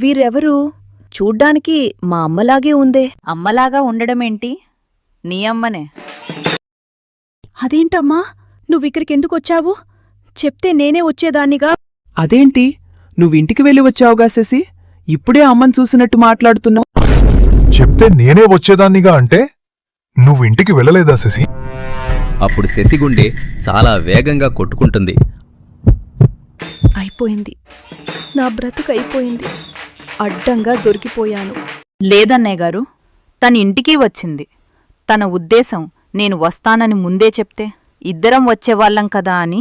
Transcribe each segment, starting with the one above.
వీరెవరు? చూడ్డానికి మా అమ్మలాగే ఉందే. అమ్మలాగా ఉండడమేంటి? నీ అమ్మనే. అదేంటమ్మా, నువ్విక్కడికెందుకొచ్చావు? చెప్తే నేనే వచ్చేదాన్నిగా. అదేంటి, నువ్వింటికి వెళ్ళి వచ్చావుగా శశి? ఇప్పుడే అమ్మని చూసినట్టు మాట్లాడుతున్నావు. చెప్తే నేనే వచ్చేదాన్నిగా అంటే నువ్వింటికి వెళ్ళలేదా శశి? అప్పుడు శశిగుండె చాలా వేగంగా కొట్టుకుంటుంది. అయిపోయింది, నా బ్రతుకైపోయింది. అడ్డంగా దొరికిపోయాను. లేదన్నయ్య గారు, తన ఇంటికి వచ్చింది. తన ఉద్దేశం నేను వస్తానని ముందే చెప్తే ఇద్దరం వచ్చేవాళ్ళం కదా అని.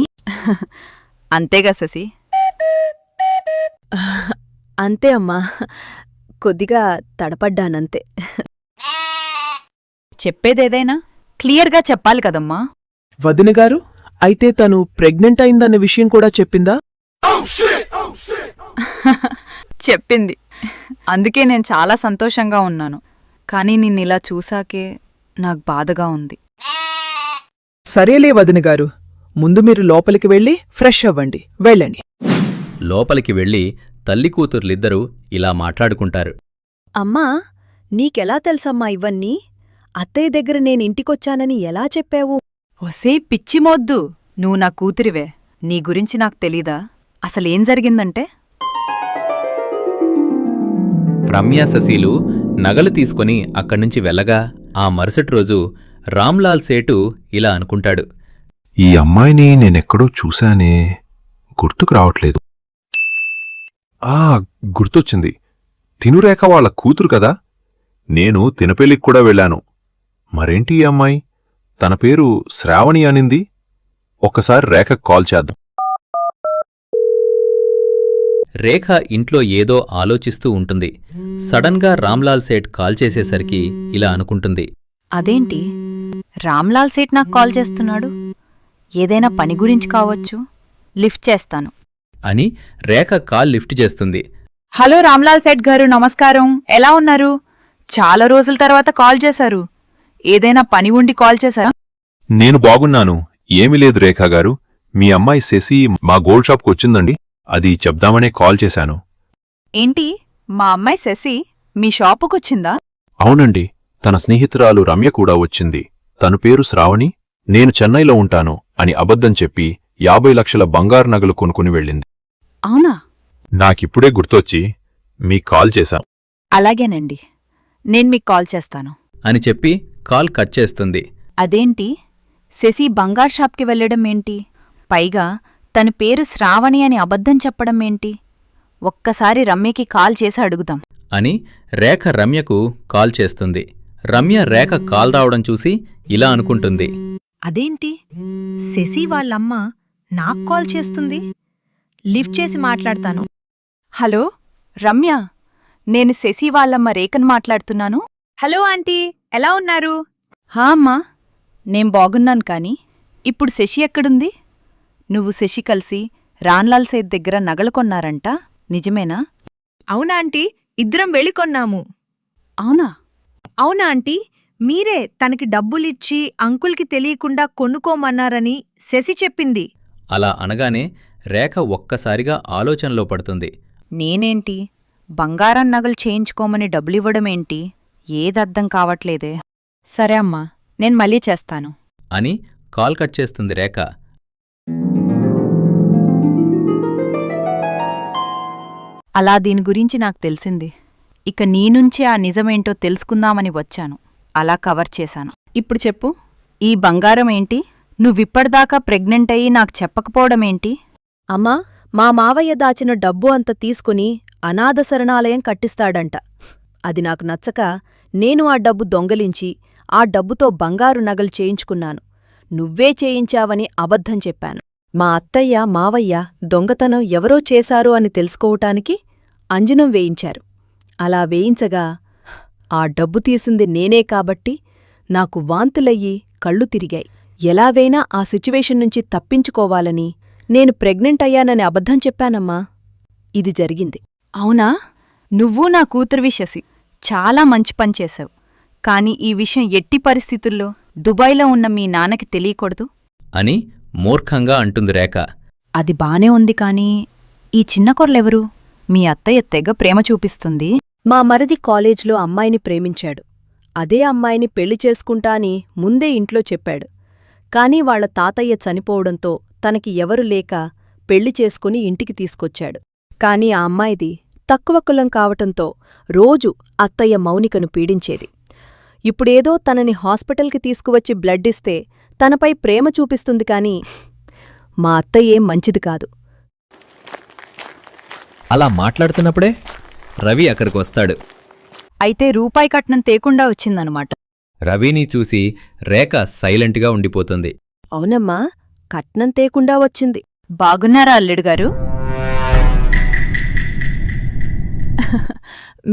అంతేగా శశి? అంతే అమ్మా, కొద్దిగా తడపడ్డానంతే. చెప్పేదేదైనా క్లియర్గా చెప్పాలి కదమ్మా. వదినగారు, అయితే తను ప్రెగ్నెంట్ అయిందన్న విషయం కూడా చెప్పిందా? చెప్పింది. అందుకే నేను చాలా సంతోషంగా ఉన్నాను. కానీ నిన్నిలా చూసాకే నాకు బాధగా ఉంది. సరేలే వదినగారు, ముందు మీరు లోపలికి వెళ్ళి ఫ్రెష్ అవ్వండి. వెళ్ళండి. లోపలికి వెళ్ళి తల్లి కూతుర్లిద్దరూ ఇలా మాట్లాడుకుంటారు. అమ్మా, నీకెలా తెలుసమ్మా ఇవన్నీ? అత్తయ్య దగ్గర నేనింటికొచ్చానని ఎలా చెప్పావు? ఒసే పిచ్చిమోద్దు, నువ్వు నా కూతురివే. నీ గురించి నాకు తెలీదా? అసలేం జరిగిందంటే, రమ్య శశీలు నగలు తీసుకొని అక్కడ్నుంచి వెళ్ళగా ఆ మరుసటి రోజు రామ్లాల్ సేటు ఇలా అనుకుంటాడు. ఈ అమ్మాయిని నేనెక్కడో చూశానే, గుర్తుకు రావట్లేదు. గుర్తొచ్చింది. తినురేఖ వాళ్ళ కూతురు కదా. నేను తినపెళ్ళికి కూడా వెళ్ళాను. మరేంటి ఈ అమ్మాయి? తన పేరు శ్రావణి అనింది. ఒక్కసారి రేఖకు కాల్ చేద్దాం. రేఖ ఇంట్లో ఏదో ఆలోచిస్తూ ఉంటుంది. సడన్గా రామ్లాల్ సేట్ కాల్ చేసేసరికి ఇలా అనుకుంటుంది. అదేంటి, రామ్లాల్ సేట్ నాకు కాల్ చేస్తున్నాడు? ఏదైనా పని గురించి కావచ్చు. లిఫ్ట్ చేస్తాను అని రేఖ కాల్ లిఫ్ట్ చేస్తుంది. హలో రామ్లాల్ సేట్ గారు, నమస్కారం. ఎలా ఉన్నారు? చాలా రోజుల తర్వాత కాల్ చేశారు. ఏదైనా పని ఉండి కాల్ చేశారా? నేను బాగున్నాను. ఏమీ లేదు రేఖాగారు. మీ అమ్మాయి శశి మా గోల్డ్ షాప్కి వచ్చిందండి. అది చెప్దామనే కాల్ చేశాను. ఏంటి, మా అమ్మాయి శశి మీ షాపుకొచ్చిందా? అవునండి, తన స్నేహితురాలు రమ్య కూడా వచ్చింది. తను పేరు శ్రావణి. నేను చెన్నైలో ఉంటాను అని అబద్ధం చెప్పి 50 లక్షల బంగారు నగలు కొనుక్కుని వెళ్ళింది. అవునా? నాకిప్పుడే గుర్తొచ్చి మీకు కాల్ చేశాం. అలాగేనండి, నేను మీకు కాల్ చేస్తాను అని చెప్పి కాల్ కట్ చేస్తుంది. అదేంటి, శశి బంగారు షాప్కి వెళ్లడం ఏంటి? పైగా తన పేరు శ్రావణి అని అబద్ధం చెప్పడం ఏంటి? ఒక్కసారి రమ్యకి కాల్ చేసి అడుగుదాం అని రేఖ రమ్యకు కాల్ చేస్తుంది. రమ్య రేఖ కాల్ రావడం చూసి ఇలా అనుకుంటుంది. అదేంటి, శశి వాళ్ళమ్మ నాకు కాల్ చేస్తుంది. లిఫ్ట్ చేసి మాట్లాడతాను. హలో రమ్య, నేను శశి వాళ్ళమ్మ రేఖను మాట్లాడుతున్నాను. హలో ఆంటీ, ఎలా ఉన్నారు? హా అమ్మా, నేం బాగున్నాను. కాని ఇప్పుడు శశి ఎక్కడుంది? నువ్వు శశి కలిసి రాన్లాల్ సేట్ దగ్గర నగలు కొన్నారంట, నిజమేనా? అవునా ఆంటీ, ఇద్దరం వెళ్ళి కొన్నాము. అవునా? అవునా ఆంటీ, మీరే తనకి డబ్బులిచ్చి అంకుల్కి తెలియకుండా కొనుక్కోమన్నారని శశి చెప్పింది. అలా అనగానే రేఖ ఒక్కసారిగా ఆలోచనలో పడుతుంది. నేనేంటి, బంగారం నగలు చేయించుకోమని డబ్బులివ్వడమేంటి? ఏదర్థం కావట్లేదే. సరే అమ్మా, నేను మళ్ళీ చేస్తాను అని కాల్ కట్ చేస్తుంది రేఖ. అలా దీని గురించి నాకు తెలిసింది. ఇక నీనుంచే ఆ నిజమేంటో తెలుసుకుందామని వచ్చాను. అలా కవర్ చేశాను. ఇప్పుడు చెప్పు, ఈ బంగారం ఏంటి? నువ్విప్పటిదాకా ప్రెగ్నెంట్ అయ్యి నాకు చెప్పకపోవడమేంటి? అమ్మా, మా మావయ్య దాచిన డబ్బు అంత తీసుకుని అనాథ శరణాలయం కట్టిస్తాడంట. అది నాకు నచ్చక నేను ఆ డబ్బు దొంగలించి ఆ డబ్బుతో బంగారు నగలు చేయించుకున్నాను. నువ్వే చేయించావని అబద్ధం చెప్పాను. మా అత్తయ్య మావయ్య దొంగతనం ఎవరో చేశారు అని తెలుసుకోవటానికి అంజనం వేయించారు. అలా వేయించగా ఆ డబ్బు తీసింది నేనే కాబట్టి నాకు వాంతులయ్యి కళ్ళు తిరిగాయి. ఎలావైనా ఆ సిచ్యువేషన్ నుంచి తప్పించుకోవాలని నేను ప్రెగ్నెంట్ అయ్యానని అబద్ధం చెప్పానమ్మా. ఇది జరిగింది. అవునా? నువ్వూ నా కూతురివి శశి, చాలా మంచి పని చేశావు. కాని ఈ విషయం ఎట్టి పరిస్థితుల్లో దుబాయ్లో ఉన్న మీ నాన్నకి తెలియకూడదు అని మూర్ఖంగా అంటుంది రేఖ. అది బానే ఉంది. కాని ఈ చిన్న కొర్లెవరు? మీ అత్తయ్య తెగ ప్రేమ చూపిస్తుంది. మా మరిది కాలేజ్లో అమ్మాయిని ప్రేమించాడు. అదే అమ్మాయిని పెళ్లి చేసుకుంటా అని ముందే ఇంట్లో చెప్పాడు. కాని వాళ్ల తాతయ్య చనిపోవడంతో తనకి ఎవరు లేక పెళ్లి చేసుకుని ఇంటికి తీసుకొచ్చాడు. కాని ఆ అమ్మాయిది తక్కువ కులం కావటంతో రోజు అత్తయ్య మౌనికను పీడించేది. ఇప్పుడేదో తనని హాస్పిటల్కి తీసుకువచ్చి బ్లడ్ ఇస్తే తనపై ప్రేమ చూపిస్తుంది కాని మా అత్తయ్యేం మంచిది కాదు. అలా మాట్లాడుతున్నప్పుడే రవి అక్కడికి వస్తాడు. అయితే రూపాయి కట్నం తేకుండా వచ్చిందనమాట. రవిని చూసి రేఖ సైలెంట్గా ఉండిపోతుంది. అవునమ్మా, కట్నం తేకుండా వచ్చింది. బాగున్నారా అల్లుడుగారు?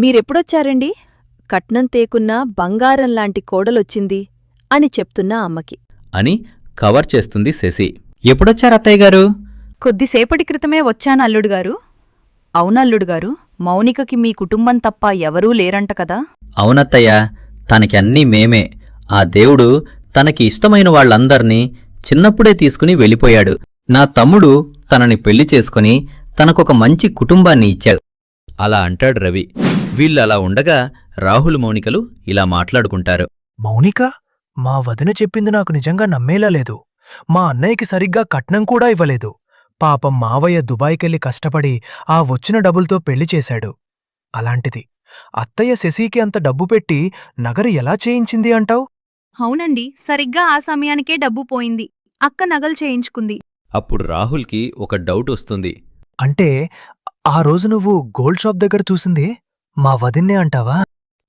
మీరెప్పుడొచ్చారండి? కట్నం తేకున్నా బంగారంలాంటి కోడలొచ్చింది అని చెప్తున్నా అమ్మకి. అని కవర్ చేస్తుంది శశి. ఎప్పుడొచ్చారత్తయ్యగారు? కొద్దిసేపటి క్రితమే వచ్చాను అల్లుడుగారు. అవునల్లుడుగారు, మౌనికకి మీ కుటుంబం తప్ప ఎవరూ లేరంట కదా? అవునత్తయ్యా, తనకి అన్నీ మేమే. ఆ దేవుడు తనకి ఇష్టమైన వాళ్లందర్నీ చిన్నప్పుడే తీసుకుని వెళ్ళిపోయాడు. నా తమ్ముడు తనని పెళ్లి చేసుకుని తనకొక మంచి కుటుంబాన్ని ఇచ్చాడు. అలా అంటాడు రవి. వీళ్ళు అలా ఉండగా రాహుల్ మౌనికలు ఇలా మాట్లాడుకుంటారు. మౌనిక, మా వదిన చెప్పింది నాకు నిజంగా నమ్మేలా లేదు. మా అన్నయ్యకి సరిగ్గా కట్నం కూడా ఇవ్వలేదు. పాపం మావయ్య దుబాయ్కెళ్ళి కష్టపడి ఆ వచ్చిన డబ్బులతో పెళ్లి చేశాడు. అలాంటిది అత్తయ్య శశీకి అంత డబ్బు పెట్టి నగరు ఎలా చేయించింది అంటావ్? అవునండి, సరిగ్గా ఆ సమయానికే డబ్బు పోయింది. అక్క నగలు చేయించుకుంది. అప్పుడు రాహుల్కి ఒక డౌట్ వస్తుంది. అంటే ఆ రోజు నువ్వు గోల్డ్ షాప్ దగ్గర చూసింది మా వదిన్నే అంటావా?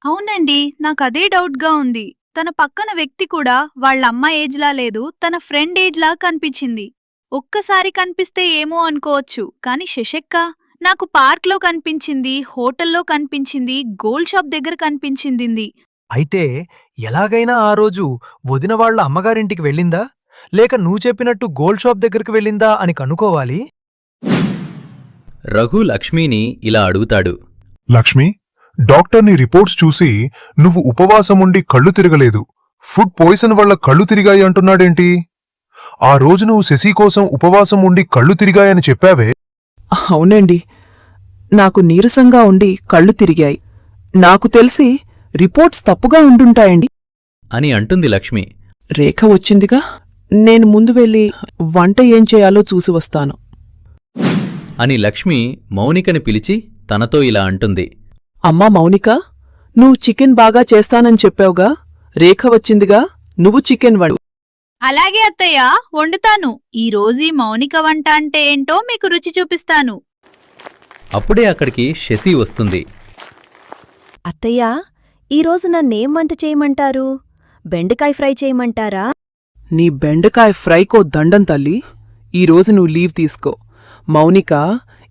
అవునండి, నాకదే డౌట్గా ఉంది. తన పక్కన వ్యక్తి కూడా వాళ్ళమ్మ ఏజ్లా లేదు, తన ఫ్రెండ్ ఏజ్లా కనిపించింది. ఒక్కసారి కనిపిస్తే ఏమో అనుకోవచ్చు, కాని శశక్క నాకు పార్క్లో కనిపించింది, హోటల్లో కనిపించింది, గోల్డ్ షాప్ దగ్గర కనిపించింది. అయితే ఎలాగైనా ఆ రోజు వదిన వాళ్ల అమ్మగారింటికి వెళ్ళిందా, లేక నువ్వు చెప్పినట్టు గోల్డ్ షాప్ దగ్గరికి వెళ్ళిందా అని కనుక్కోవాలి. రఘు లక్ష్మిని ఇలా అడుగుతాడు. లక్ష్మి, డాక్టర్ని రిపోర్ట్స్ చూసి నువ్వు ఉపవాసముండి కళ్ళు తిరగలేదు, ఫుడ్ పాయిజన్ వల్ల కళ్ళు తిరిగాయి అంటున్నాడేంటి? ఆ రోజు నువ్వు శశి కోసం ఉపవాసం ఉండి కళ్ళు తిరిగాయని చెప్పావే. అవునండి, నాకు నీరసంగా ఉండి కళ్ళు తిరిగాయి. నాకు తెలిసి రిపోర్ట్స్ తప్పుగా ఉండుంటాయండి అని అంటుంది లక్ష్మి. రేఖ వచ్చిందిగా, నేను ముందు వెళ్ళి వంట ఏం చేయాలో చూసి వస్తాను అని లక్ష్మి మౌనికని పిలిచి తనతో ఇలా అంటుంది. అమ్మా మౌనిక, నువ్వు చికెన్ బాగా చేస్తానని చెప్పావుగా, రేఖ వచ్చిందిగా, నువ్వు చికెన్ వండు. అలాగే అత్తయ్య, వండుతాను. ఈరోజు మౌనిక వంట అంటే ఏంటో మీకు రుచి చూపిస్తాను. అప్పుడే అక్కడికి శశి వస్తుంది. అత్తయ్యా, ఈరోజు నన్నేం వంట చేయమంటారు? బెండకాయ ఫ్రై చేయమంటారా? నీ బెండకాయ ఫ్రైకో దండం తల్లి. ఈరోజు నువ్వు లీవ్ తీసుకో. మౌనిక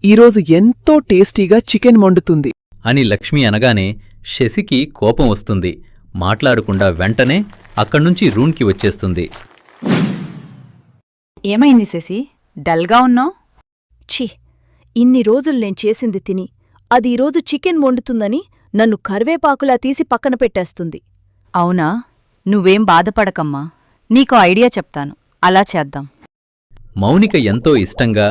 ఈరోజు ఎంతో టేస్టీగా చికెన్ వండుతుంది అని లక్ష్మి అనగానే శశికి కోపం వస్తుంది. మాట్లాడకుండా వెంటనే అక్కడ్నుంచి రూమ్కి వచ్చేస్తుంది. ఏమైంది శశి, డల్గా ఉన్నావ్? ఛీ, ఇన్ని రోజులు నేను చేసింది తిని అది ఈరోజు చికెన్ వండుతుందని నన్ను కరివేపాకులా తీసి పక్కన పెట్టేస్తుంది. అవునా, నువ్వేం బాధపడకమ్మా. నీకో ఐడియా చెప్తాను, అలా చేద్దాం. మౌనిక ఎంతో ఇష్టంగా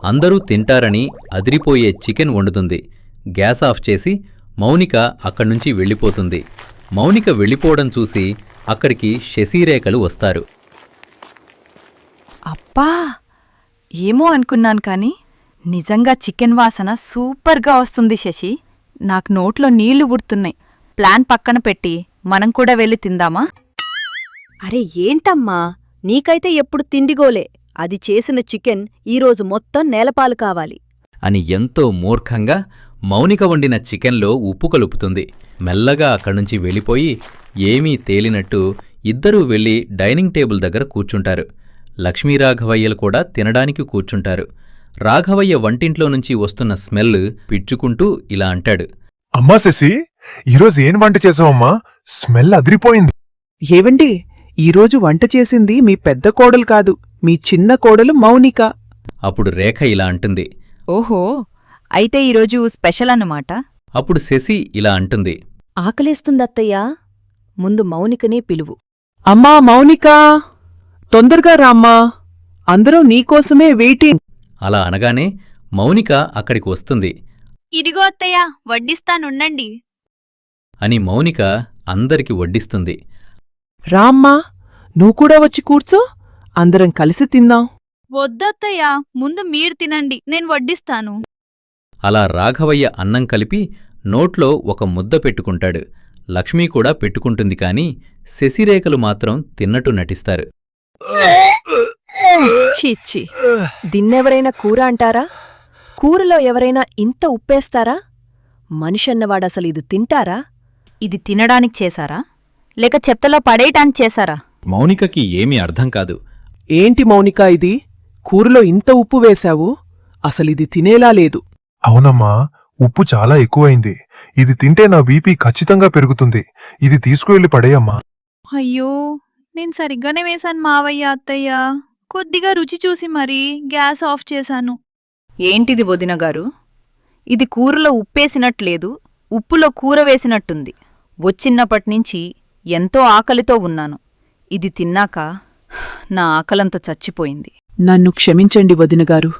అందరూ తింటారని అదిరిపోయే చికెన్ వండుతుంది. గ్యాస్ ఆఫ్ చేసి మౌనిక అక్కడ్నుంచి వెళ్ళిపోతుంది. మౌనిక వెళ్ళిపోవడం చూసి అక్కడికి శశిరేఖలు వస్తారు. అబ్బా, ఏమో అనుకున్నాను కాని నిజంగా చికెన్ వాసన సూపర్గా వస్తుంది శశి. నాకు నోట్లో నీళ్లు ఊడుతున్నాయి. ప్లాన్ పక్కన పెట్టి మనం కూడా వెళ్ళి తిందామా? అరే ఏంటమ్మా, నీకైతే ఎప్పుడు తిండిగోలే. అది చేసిన చికెన్ ఈరోజు మొత్తం నేలపాలు కావాలి అని ఎంతో మూర్ఖంగా మౌనిక వండిన చికెన్లో ఉప్పు కలుపుతుంది. మెల్లగా అక్కడ్నుంచి వెళ్ళిపోయి ఏమీ తేలినట్టు ఇద్దరూ వెళ్ళి డైనింగ్ టేబుల్ దగ్గర కూర్చుంటారు. లక్ష్మీరాఘవయ్యలు కూడా తినడానికి కూర్చుంటారు. రాఘవయ్య వంటింట్లో నుంచి వస్తున్న స్మెల్ పిచ్చుకుంటూ ఇలా అంటాడు. అమ్మా శశి, ఈరోజు ఏం వంట చేసావమ్మా? స్మెల్ అదిరిపోయింది. ఏవండి, ఈరోజు వంట చేసింది మీ పెద్ద కోడలు కాదు, మీ చిన్న కోడలు మౌనిక. అప్పుడు రేఖ ఇలా అంటుంది. ఓహో, అయితే ఈరోజు స్పెషల్ అన్నమాట. అప్పుడు శశి ఇలా అంటుంది. ఆకలేస్తుందత్తయ్యా, ముందు మౌనికనే పిలువు. అమ్మా మౌనిక, తొందరగా రామ్మా, అందరూ నీకోసమే వెయిటింగ్. అలా అనగానే మౌనిక అక్కడికి వస్తుంది. ఇదిగో అత్తయ్య, వడ్డిస్తానుండండి. అని మౌనిక అందరికి వడ్డిస్తుంది. రామ్మా నువ్వు కూడా వచ్చి కూర్చో, అందరం కలిసి తిందాం. వద్దత్తయ్య, ముందు మీరు తినండి, నేను వడ్డిస్తాను. అలా రాఘవయ్య అన్నం కలిపి నోట్లో ఒక ముద్ద పెట్టుకుంటాడు. లక్ష్మి కూడా పెట్టుకుంటుంది కాని శశిరేఖలు మాత్రం తిన్నట్టు నటిస్తారు. ఛీ, దిన్నెవరైనా కూర అంటారా? కూరలో ఎవరైనా ఇంత ఉప్పేస్తారా? మనిషన్నవాడసలు ఇది తింటారా? ఇది తినడానికి చేశారా లేక చెత్తలో పడేయటానికి చేశారా? మౌనికకి ఏమీ అర్థం కాదు. ఏంటి మౌనిక ఇది? కూరలో ఇంత ఉప్పు వేశావు, అసలిది తినేలా లేదు. అవునమ్మా, ఉప్పు చాలా ఎక్కువైంది. ఇది తింటే నా బీపీ ఖచ్చితంగా పెరుగుతుంది. ఇది తీసుకువెళ్ళి పడేయమ్మా. అయ్యో, నేను సరిగ్గానే వేశాను మావయ్య. అత్తయ్య కొద్దిగా రుచి చూసి మరీ గ్యాస్ ఆఫ్ చేశాను. ఏంటిది వదినగారు? ఇది కూరలో ఉప్పేసినట్లేదు, ఉప్పులో కూర వేసినట్టుంది. వచ్చిన్నప్పటినుంచి ఎంతో ఆకలితో ఉన్నాను. ఇది తిన్నాక నా ఆకలంత చచ్చిపోయింది. నన్ను క్షమించండి వదినగారు,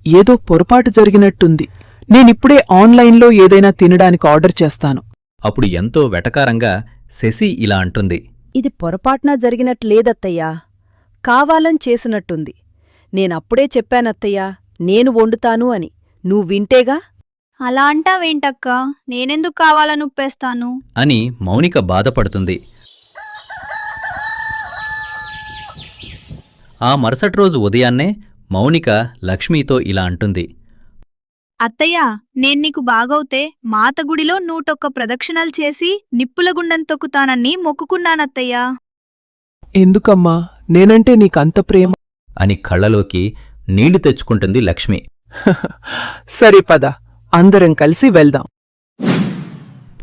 ఏదో పొరపాటు జరిగినట్టుంది. నేనిప్పుడే ఆన్లైన్లో ఏదైనా తినడానికి ఆర్డర్ చేస్తాను. అప్పుడు ఎంతో వెటకారంగా శశి ఇలా అంటుంది. ఇది పొరపాటున జరిగినట్లేదత్తయ్యా, కావాలని చేసినట్టుంది. నేనప్పుడే చెప్పానత్తయ్యా, నేను వండుతాను అని. నువ్వు వింటేగా? అలా అంటావేంటక్క, నేనెందుకు కావాలని ఉప్పేస్తాను? అని మౌనిక బాధపడుతుంది. ఆ మరుసటి రోజు ఉదయాన్నే మౌనిక లక్ష్మీతో ఇలా అంటుంది. అత్తయ్య, నేను నీకు బాగవుతే మాతగుడిలో 101 ప్రదక్షిణాలు చేసి నిప్పుల గుండం తొక్కుతానని మొక్కుకున్నానత్తయ్యా. ఎందుకమ్మా నేనంటే నీకంత ప్రేమ? అని కళ్ళలోకి నీళ్లు తెచ్చుకుంటుంది లక్ష్మి. సరే పద, అందరం కలిసి వెళ్దాం.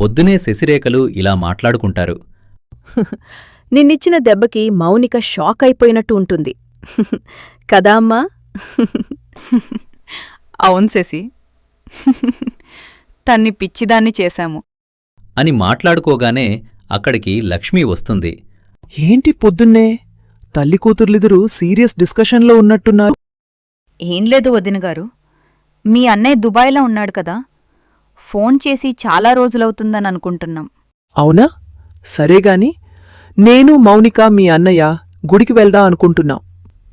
పొద్దునే శశిరేఖలు ఇలా మాట్లాడుకుంటారు. నిన్నిచ్చిన దెబ్బకి మౌనిక షాక్ అయిపోయినట్టు ఉంటుంది కదా అమ్మా? అవును శశి, తన్ని పిచ్చిదాన్ని చేశాము. అని మాట్లాడుకోగానే అక్కడికి లక్ష్మి వస్తుంది. ఏంటి పొద్దున్నే తల్లి కూతుర్లిద్దరూ సీరియస్ డిస్కషన్లో ఉన్నట్టున్నారు? ఏం లేదు వదినగారు, మీ అన్నయ్య దుబాయ్లో ఉన్నాడు కదా, ఫోన్ చేసి చాలా రోజులవుతుందని అనుకుంటున్నాం. అవునా? సరేగాని నేను మౌనిక మీ అన్నయ్య గుడికి వెళ్దాం అనుకుంటున్నాం.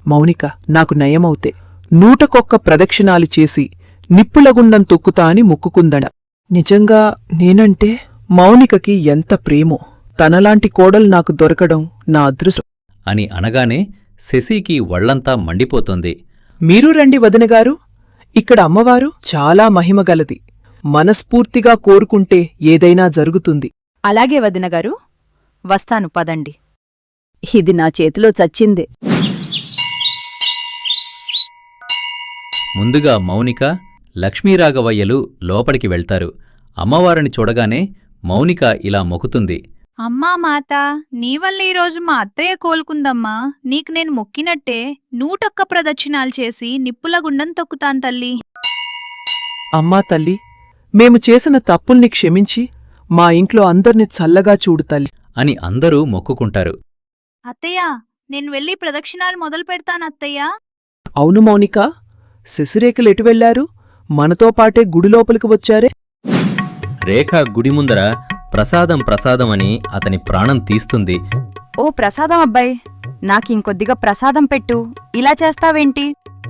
మౌనిక నాకు నయమవుతే 101 ప్రదక్షిణాలు చేసి నిప్పులగుండం తొక్కుతా అని మొక్కుకుందడ. నిజంగా నేనంటే మౌనికకి ఎంత ప్రేమో. తనలాంటి కోడలు నాకు దొరకడం నా అదృష్టం. అని అనగానే శశికి వళ్లంతా మండిపోతుంది. మీరు రండి వదినగారు, ఇక్కడ అమ్మవారు చాలా మహిమగలది. మనస్ఫూర్తిగా కోరుకుంటే ఏదైనా జరుగుతుంది. అలాగే వదినగారు, వస్తాను పదండి. ఇది నా చేతిలో చచ్చిందే. ముందుగా మౌనిక, లక్ష్మీరాఘవయ్యలు లోపలికి వెళ్తారు. అమ్మవారిని చూడగానే మౌనిక ఇలా మొక్కుతుంది. అమ్మా మాత, నీ వల్ల ఈరోజు మా అత్తయ్య కోలుకుందమ్మా. నీకు నేను మొక్కినట్టే 101 ప్రదక్షిణాలు చేసి నిప్పుల గుండం తొక్కుతాను తల్లి. అమ్మా తల్లి, మేము చేసిన తప్పుల్ని క్షమించి మా ఇంట్లో అందర్ని చల్లగా చూడు తల్లి. అని అందరూ మొక్కుకుంటారు. అత్తయ్య, నేను వెళ్ళి ప్రదక్షిణాలు మొదలు పెడతాను అత్తయ్య. అవును మౌనిక, శశిరేఖలు ఎటు వెళ్లారు? మనతో పాటే గుడి లోపలికి వచ్చారే. రేఖ గుడి ముందర ప్రసాదం ప్రసాదం అని అతని ప్రాణం తీస్తుంది. ఓ ప్రసాదం అబ్బాయి, నాకింకొద్దిగా ప్రసాదం పెట్టు. ఇలా చేస్తావేంటి?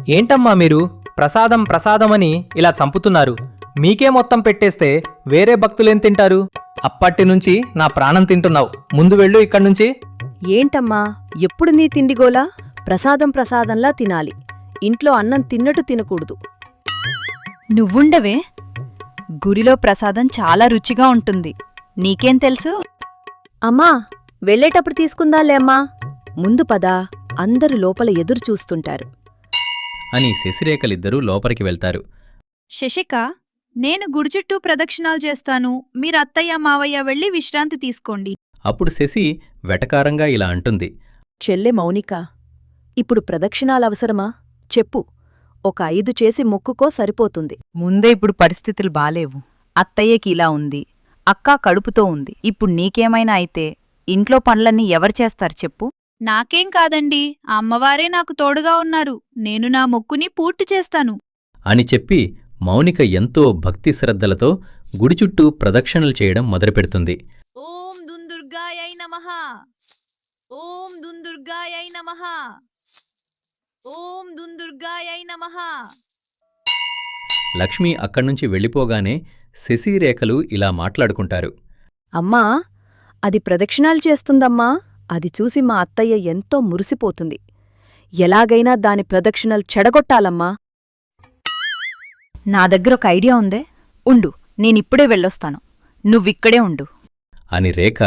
ఏంటమ్మా మీరు ప్రసాదం ప్రసాదమని ఇలా చంపుతున్నారు? మీకే మొత్తం పెట్టేస్తే వేరే భక్తులేం తింటారు? అప్పటినుంచి నా ప్రాణం తింటున్నావు. ముందు వెళ్ళు ఇక్కడ్నుంచి. ఏంటమ్మా ఎప్పుడు నీ తిండిగోలా? ప్రసాదం ప్రసాదంలా తినాలి, ఇంట్లో అన్నం తిన్నట్టు తినకూడదు. నువ్వుండవే, గుడిలో ప్రసాదం చాలా రుచిగా ఉంటుంది. నీకేం తెలుసు? అమ్మా వెళ్ళేటప్పుడు తీసుకుందాలే అమ్మా. ముందు పదా, అందరు లోపల ఎదురు చూస్తుంటారు. అని శశిరేఖలిద్దరూ లోపలికి వెళ్తారు. శశిక, నేను గుడి చుట్టూ ప్రదక్షిణాలు చేస్తాను. మీరు అత్తయ్య మావయ్య వెళ్ళి విశ్రాంతి తీసుకోండి. అప్పుడు శశి వెటకారంగా ఇలా అంటుంది. చెల్లె మౌనిక, ఇప్పుడు ప్రదక్షిణాలవసరమా? చెప్పు, ఒక 5 చేసి మొక్కుకో సరిపోతుంది. ముందే ఇప్పుడు పరిస్థితులు బాలేవు. అత్తయ్యకి ఇలా ఉంది, అక్కా కడుపుతో ఉంది. ఇప్పుడు నీకేమైనా అయితే ఇంట్లో పనులన్నీ ఎవరు చేస్తారు చెప్పు? నాకేం కాదండి, ఆ అమ్మవారే నాకు తోడుగా ఉన్నారు. నేను నా మొక్కుని పూర్తి చేస్తాను. అని చెప్పి మౌనిక ఎంతో భక్తి శ్రద్ధలతో గుడి చుట్టూ ప్రదక్షిణలు చేయడం మొదలుపెడుతుంది. ఓం దుందుర్గాయై నమః, ఓం దుందుర్గాయై నమః, ఓం దుందుర్గాయై నమః. లక్ష్మి అక్కడ్నుంచి వెళ్ళిపోగానే శశిరేఖలు ఇలా మాట్లాడుకుంటారు. అమ్మా, అది ప్రదక్షిణాలు చేస్తుందమ్మా. అది చూసి మా అత్తయ్య ఎంతో మురిసిపోతుంది. ఎలాగైనా దాని ప్రదక్షిణలు చెడగొట్టాలమ్మా. నా దగ్గర ఒక ఐడియా ఉందే. ఉండు, నేనిప్పుడే వెళ్ళొస్తాను, నువ్విక్కడే ఉండు అని రేఖ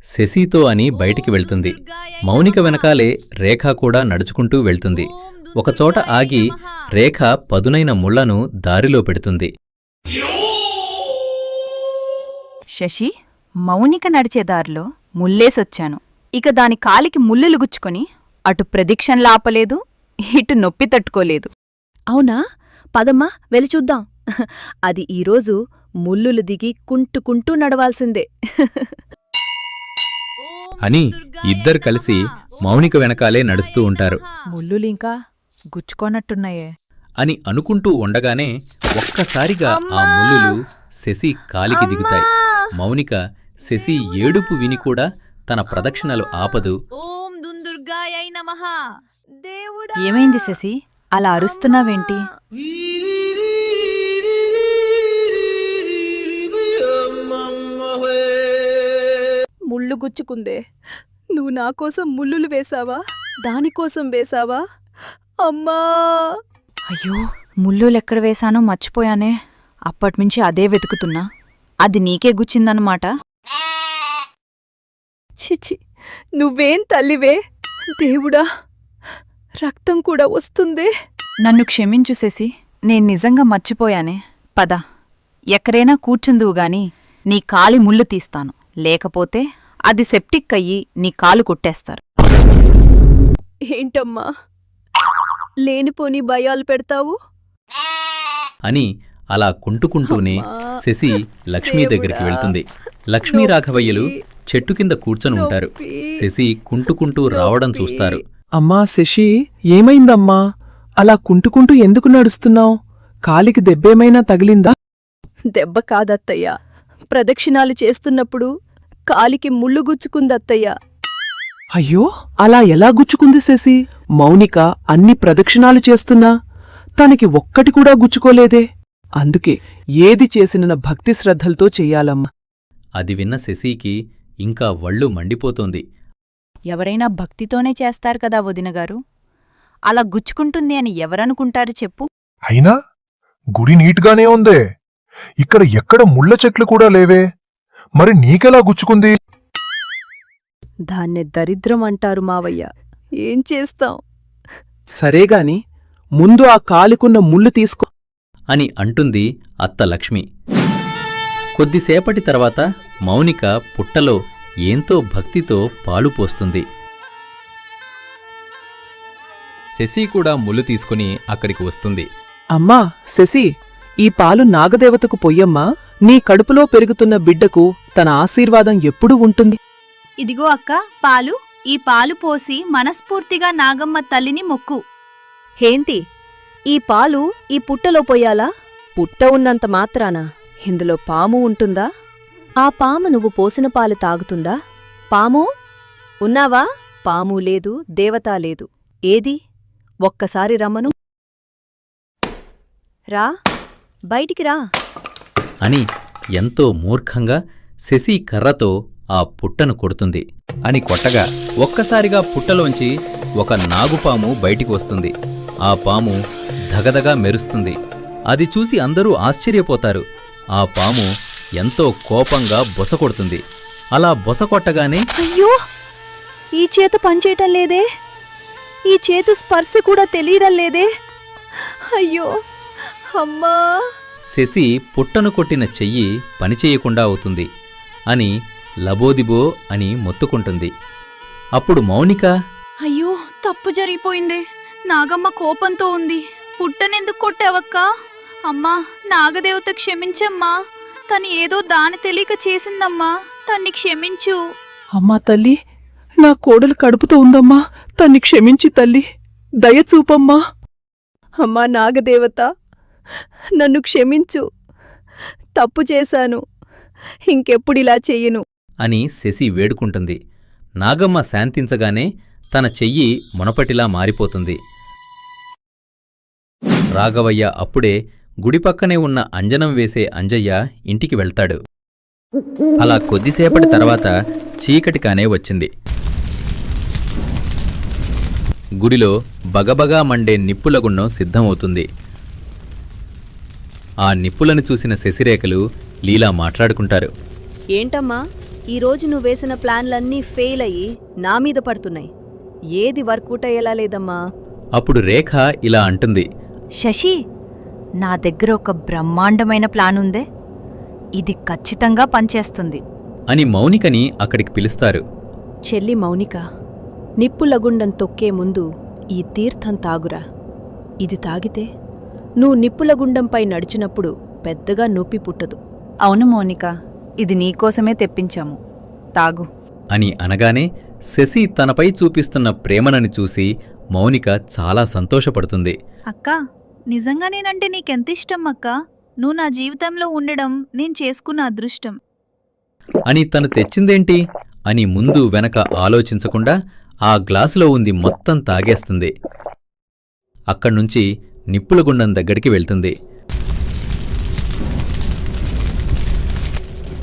శశితో అని బయటికి వెళ్తుంది. మౌనిక వెనకాలే రేఖ కూడా నడుచుకుంటూ వెళ్తుంది. ఒకచోట ఆగి రేఖ పదునైన ముళ్లను దారిలో పెడుతుంది. శశి, మౌనిక నడిచే దారిలో ముల్లేసొచ్చాను. ఇక దాని కాలికి ముళ్ళులు గుచ్చుకొని అటు ప్రదక్షిణలాపలేదు, ఇటు నొప్పి తట్టుకోలేదు. అవునా? పదమ్మా, వెళ్ళి చూద్దాం. అది ఈరోజు ముల్లులు దిగి కుంటుకుంటూ నడవాల్సిందే. అని ఇద్దరు కలిసి మౌనిక వెనకాలే నడుస్తూ ఉంటారు. ముళ్ళులింకా గుచ్చుకోనట్టున్నాయే అని అనుకుంటూ ఉండగానే ఒక్కసారిగా ఆ ముల్లులు శశి కాలికి దిగుతాయి. మౌనిక శశి ఏడుపు విని కూడా తన ప్రదక్షిణలు ఆపదు. ఓం దుందుర్గాయై నమః. దేవుడా, ఏమైంది శశి, అలా అరుస్తున్నావేంటి? ముళ్ళు గుచ్చుకుందే. నువ్వు నాకోసం ముల్లులు వేశావా? దానికోసం వేశావా? అమ్మా! అయ్యో, ముళ్ళులెక్కడ వేశానో మర్చిపోయానే. అప్పట్నుంచి అదే వెతుకుతున్నా. అది నీకే గుచ్చిందన్నమాట. చిచి, నువ్వేం తల్లివే? దేవుడా, రక్తం కూడా వస్తుందే. నన్ను క్షమించు శశి, నేను నిజంగా మర్చిపోయానే. పద, ఎక్కడైనా కూర్చుందువుగాని నీ కాలి ముళ్ళు తీస్తాను. లేకపోతే అది సెప్టిక్ అయ్యి నీ కాలు కొట్టేస్తారు. ఏంటమ్మా, లేనిపోని భయాలు పెడతావు? అని అలా కుంటుకుంటూనే శశి లక్ష్మీ దగ్గరికి వెళ్తుంది. లక్ష్మీ రాఘవయ్యలు చెట్టు కింద కూర్చొని ఉంటారు. శశి కుంటుకుంటూ రావడం చూస్తారు. అమ్మా శశి, ఏమైందమ్మా? అలా కుంటుకుంటూ ఎందుకు నడుస్తున్నావు? కాలికి దెబ్బేమైనా తగిలిందా? దెబ్బ కాదత్తయ్యా, ప్రదక్షిణాలు చేస్తున్నప్పుడు కాలికి ముళ్ళు గుచ్చుకుందత్తయ్యా. అయ్యో, అలా ఎలా గుచ్చుకుంది శశి? మౌనిక అన్ని ప్రదక్షిణాలు చేస్తున్నా తనకి ఒక్కటి కూడా గుచ్చుకోలేదే. అందుకే ఏది చేసిన భక్తి శ్రద్ధలతో చెయ్యాలమ్మా. అది విన్న శశికి ఇంకా వళ్ళు మండిపోతోంది. ఎవరైనా భక్తితోనే చేస్తారు కదా వదినగారు. అలా గుచ్చుకుంటుంది అని ఎవరనుకుంటారు చెప్పు? అయినా గుడి నీట్గానే ఉందే. ఇక్కడ ఎక్కడ ముళ్ళ చెట్లు కూడా లేవే. మరి నీకెలా గుచ్చుకుంది? దాన్నే దరిద్రం అంటారు మావయ్య. ఏం చేస్తాం? సరేగాని ముందు ఆ కాలికున్న ముళ్ళు తీసుకో అని అంటుంది అత్త లక్ష్మి. కొద్దిసేపటి తర్వాత మౌనిక పుట్టలో ఏంతో భక్తితో పాలు పోస్తుంది. శశి కూడా ముళ్ళు తీసుకుని అక్కడికి వస్తుంది. అమ్మా శశి, ఈ పాలు నాగదేవతకు పొయ్యమ్మా. నీ కడుపులో పెరుగుతున్న బిడ్డకు తన ఆశీర్వాదం ఎప్పుడూ ఉంటుంది. ఇదిగో అక్క పాలు. ఈ పాలు పోసి మనస్ఫూర్తిగా నాగమ్మ తల్లిని మొక్కు. హేంటి, ఈ పాలు ఈ పుట్టలో పొయ్యాలా? పుట్ట ఉన్నంత మాత్రాన ఇందులో పాము ఉంటుందా? ఆ పాము నువ్వు పోసిన పాలు తాగుతుందా? పాము ఉన్నావా? పాము లేదు, దేవతా లేదు. ఏది? ఒక్కసారి రమ్మను. రా, బయటికి రా అని ఎంతో మూర్ఖంగా శశి కర్రతో ఆ పుట్టను కొడుతుంది. అని కొట్టగా ఒక్కసారిగా పుట్టలోంచి ఒక నాగుపాము బయటికి వస్తుంది. ఆ పాము ధగధగా మెరుస్తుంది. అది చూసి అందరూ ఆశ్చర్యపోతారు. ఆ పాము ఎంతో కోపంగా బొస కొడుతుంది. అలా బొస కొట్టగానే అయ్యో, ఈ చేత పనిచేయటం లేదే. ఈ చేతు స్పర్శ కూడా తెలియడం లేదే. అయ్యో అమ్మా! శశి పుట్టను కొట్టిన చెయ్యి పనిచేయకుండా అవుతుంది అని లబోదిబో అని మొత్తుకుంటుంది. అప్పుడు మౌనిక, అయ్యో, తప్పు జరిగిపోయింది. నాగమ్మ కోపంతో ఉంది. పుట్టనెందుకు కొట్టావక్కా? అమ్మా, నాగదేవత క్షమించమ్మా. తను ఏదో దాని తెలియక చేసిందమ్మా. తన్ని క్షమించు. అమ్మా తల్లి, నా కోడలు కడుపుతో ఉందమ్మా. తన్ని క్షమించి తల్లి, దయచూపమ్మా. అమ్మా నాగదేవత, నన్ను క్షమించు. తప్పు చేశాను. ఇంకెప్పుడిలా చెయ్యను. అని శశి వేడుకుంటుంది. నాగమ్మ శాంతించగానే తన చెయ్యి మునపటిలా మారిపోతుంది. రాఘవయ్య అప్పుడే గుడిపక్కనే ఉన్న అంజనం వేసే అంజయ్య ఇంటికి వెళ్తాడు. అలా కొద్దిసేపటి తర్వాత చీకటి కానే వచ్చింది. గుడిలో బగబగా మండే నిప్పులగుండం సిద్ధమవుతుంది. ఆ నిప్పులను చూసిన శశిరేఖలు లీలా మాట్లాడుకుంటారు. ఏంటమ్మా, ఈరోజు నువ్వేసిన ప్లాన్లన్నీ ఫెయిల్ అయ్యి నా మీద పడుతున్నాయి. ఏది వర్కౌట్ అయ్యేలా లేదమ్మా. అప్పుడు రేఖ ఇలా అంటుంది. శశి, నా దగ్గర ఒక బ్రహ్మాండమైన ప్లాన్ ఉందే. ఇది ఖచ్చితంగా పనిచేస్తుంది. అని మౌనికని అక్కడికి పిలుస్తారు. చెల్లి మౌనిక, నిప్పులగుండం తొక్కే ముందు ఈ తీర్థం తాగురా. ఇది తాగితే నువ్వు నిప్పులగుండంపై నడిచినప్పుడు పెద్దగా నొప్పి పుట్టదు. అవును మౌనిక, ఇది నీకోసమే తెప్పించాము, తాగు. అని అనగానే శశి తనపై చూపిస్తున్న ప్రేమనని చూసి మౌనిక చాలా సంతోషపడుతుంది. అక్కా, నిజంగా నేనంటే నీకెంత ఇష్టం అక్కా. నువ్వు నా జీవితంలో ఉండడం నేను చేసుకున్న అదృష్టం. అని తను తెచ్చిందేంటి అని ముందు వెనక ఆలోచించకుండా ఆ గ్లాసులో ఉంది మొత్తం తాగేస్తుంది. అక్కడ్నుంచి నిప్పులగుండం దగ్గరికి వెళ్తుంది.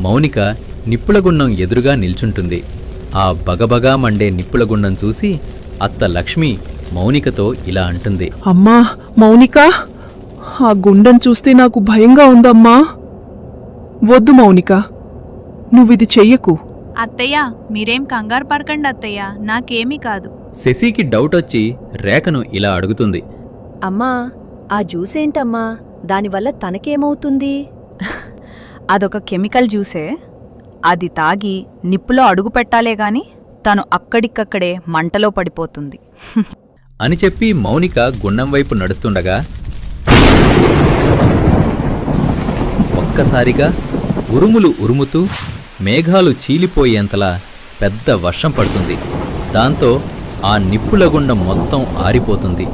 మౌనిక నిప్పులగుండం ఎదురుగా నిల్చుంటుంది. ఆ బగబగా మండే నిప్పులగుండం చూసి అత్త లక్ష్మి మౌనికతో ఇలా అంటుంది. అమ్మా మౌనిక, ఆ గుండం చూస్తే నాకు భయంగా ఉందమ్మా. వద్దు మౌనిక, నువ్విది చెయ్యకు. అత్తయ్య, మీరేం కంగారు పడకండి అత్తయ్య, నాకేమీ కాదు. శశికి డౌటొచ్చి రేఖను ఇలా అడుగుతుంది. అమ్మా, ఆ జ్యూసేంటమ్మా? దానివల్ల తనకేమవుతుంది? అదొక కెమికల్ జ్యూసే. అది తాగి నిప్పులో అడుగు పెట్టాలే గాని తను అక్కడికక్కడే మంటలో పడిపోతుంది. అని చెప్పి మౌనిక గుండం వైపు నడుస్తుండగా ఒక్కసారిగా ఉరుములు ఉరుముతూ మేఘాలు చీలిపోయేంతలా పెద్ద వర్షం పడుతుంది. దాంతో ఆ నిప్పులగుండం మొత్తం ఆరిపోతుంది.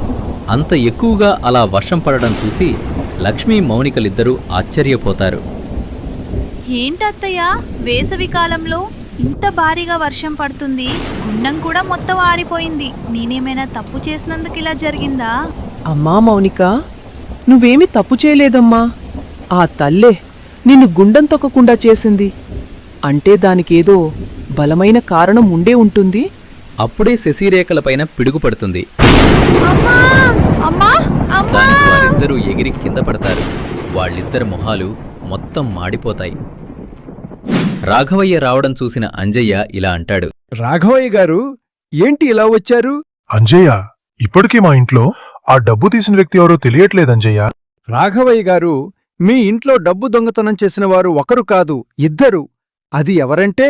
అంత ఎక్కువగా అలా వర్షం పడడం చూసి లక్ష్మీ మౌనికలిద్దరూ ఆశ్చర్యపోతారు. ఏంటత్తయ్య, వేసవి కాలంలో ఇంత భారీగా వర్షం పడుతుంది, గుండం కూడా మొత్తం ఆరిపోయింది. నేనేమైనా తప్పు చేసినందుకు ఇలా జరిగిందా? అమ్మా మౌనిక, నువ్వేమీ తప్పు చేయలేదమ్మా. ఆ తల్లే నిన్ను గుండం తొక్కకుండా చేసింది అంటే దానికేదో బలమైన కారణం ఉండే ఉంటుంది. అప్పుడే శశిరేఖలపైన పిడుగుపడుతుంది. దానికి వారిద్దరూ ఎగిరి కింద పడతారు. వాళ్ళిద్దరి మొహాలు మొత్తం మాడిపోతాయి. రాఘవయ్య రావడం చూసిన అంజయ్య ఇలా అంటాడు. రాఘవయ్య గారు, ఏంటి ఇలా వచ్చారు? అంజయ్య, ఇప్పటికీ మా ఇంట్లో ఆ డబ్బు తీసిన వ్యక్తి ఎవరో తెలియట్లేదంజయ్య. రాఘవయ్య గారు, మీ ఇంట్లో డబ్బు దొంగతనం చేసిన వారు ఒకరు కాదు, ఇద్దరు. అది ఎవరంటే?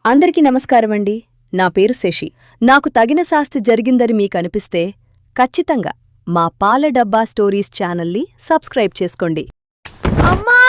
అందరికీ నమస్కారమండి. నా పేరు శశి. నాకు తగిన శాస్తి జరిగిందని మీకనిపిస్తే ఖచ్చితంగా మా పాల డబ్బా స్టోరీస్ ఛానల్ని సబ్స్క్రైబ్ చేసుకోండి. అమ్మా!